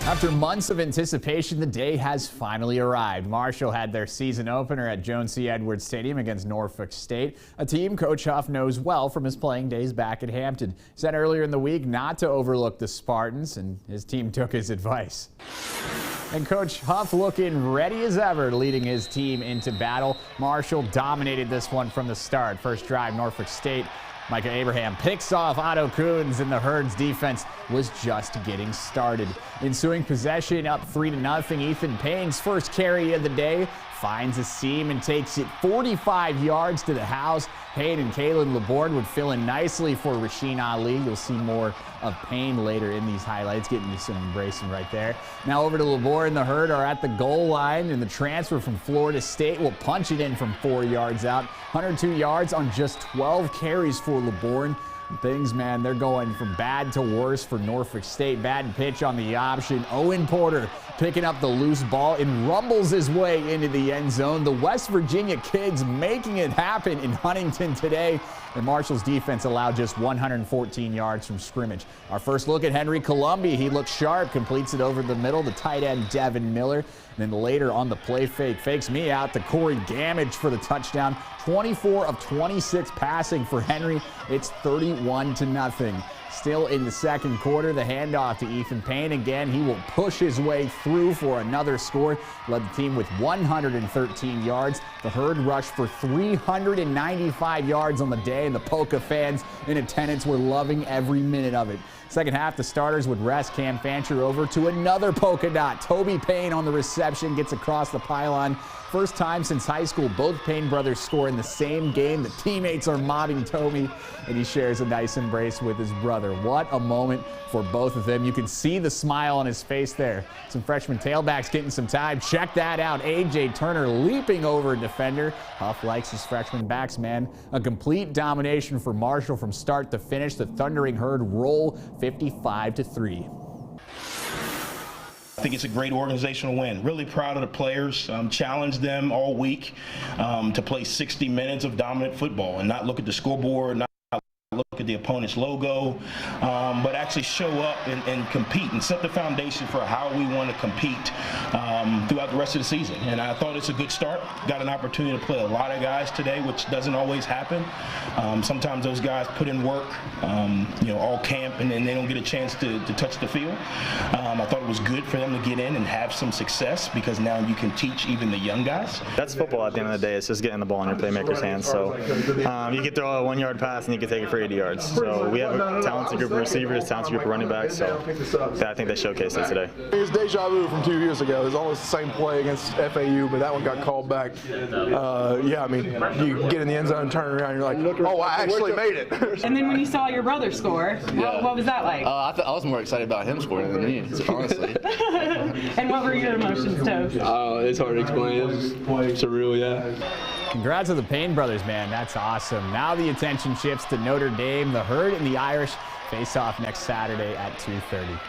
After months of anticipation, the day has finally arrived. Marshall had their season opener at Joan C. Edwards Stadium against Norfolk State, a team Coach Huff knows well from his playing days back at Hampton. He said earlier in the week not to overlook the Spartans, and his team took his advice. And Coach Huff looking ready as ever, leading his team into battle. Marshall dominated this one from the start. First drive, Norfolk State. Micah Abraham picks off Otto Kuhns, and the Herd's defense was just getting started. Ensuing possession up 3-0. Ethan Payne's first carry of the day finds a seam and takes it 45 yards to the house. Payne and Kalen LeBourne would fill in nicely for Rasheen Ali. You'll see more of Payne later in these highlights, getting you some embracing right there. Now over to LeBourne. The Herd are at the goal line, and the transfer from Florida State will punch it in from 4 yards out. 102 yards on just 12 carries for LeBourne. Things, man, they're going from bad to worse for Norfolk State. Bad pitch on the option. Owen Porter picking up the loose ball and rumbles his way into the end zone. The West Virginia kids making it happen in Huntington today. And Marshall's defense allowed just 114 yards from scrimmage. Our first look at Henry Columbia. He looks sharp, completes it over the middle. The tight end, Devin Miller. And then later on the play fake, fakes me out to Corey Gamage for the touchdown. 24 of 26 passing for Henry. It's 31-0. Still in the second quarter, the handoff to Ethan Payne. Again, he will push his way through for another score. Led the team with 113 yards. The Herd rushed for 395 yards on the day, and the Polka fans in attendance were loving every minute of it. Second half, the starters would rest Cam Fancher over to another polka dot. Toby Payne on the reception, gets across the pylon. First time since high school, both Payne brothers score in the same game. The teammates are mobbing Toby, and he shares a nice embrace with his brother. What a moment for both of them. You can see the smile on his face there. Some freshman tailbacks getting some time. Check that out. A.J. Turner leaping over a defender. Huff likes his freshman backs, man. A complete domination for Marshall from start to finish. The Thundering Herd roll 55-3. I think it's a great organizational win. Really proud of the players. Challenged them all week to play 60 minutes of dominant football and not look at the scoreboard, not look at the opponent's logo, but actually show up and compete and set the foundation for how we want to compete throughout the rest of the season. And I thought it's a good start. Got an opportunity to play a lot of guys today, which doesn't always happen. Sometimes those guys put in work, all camp, and then they don't get a chance to touch the field. I thought it was good for them to get in and have some success, because now you can teach even the young guys. That's football at the end of the day. It's just getting the ball in your playmaker's hands. So you can throw a 1-yard pass and you can take it for 80 yards. So we have a talented group of receivers, talented group of running backs. So I think they showcased it today. It's deja vu from 2 years ago. It was almost the same play against FAU, but that one got called back. Yeah, I mean, you get in the end zone, turn around, you're like, oh, I actually made it. And then when you saw your brother score, what was that like? I was more excited about him scoring than me, honestly. And what were your emotions, Toast? It's hard to explain. It's surreal, yeah. Congrats to the Payne brothers, man. That's awesome. Now the attention shifts to Notre Dame. The Herd and the Irish face off next Saturday at 2:30.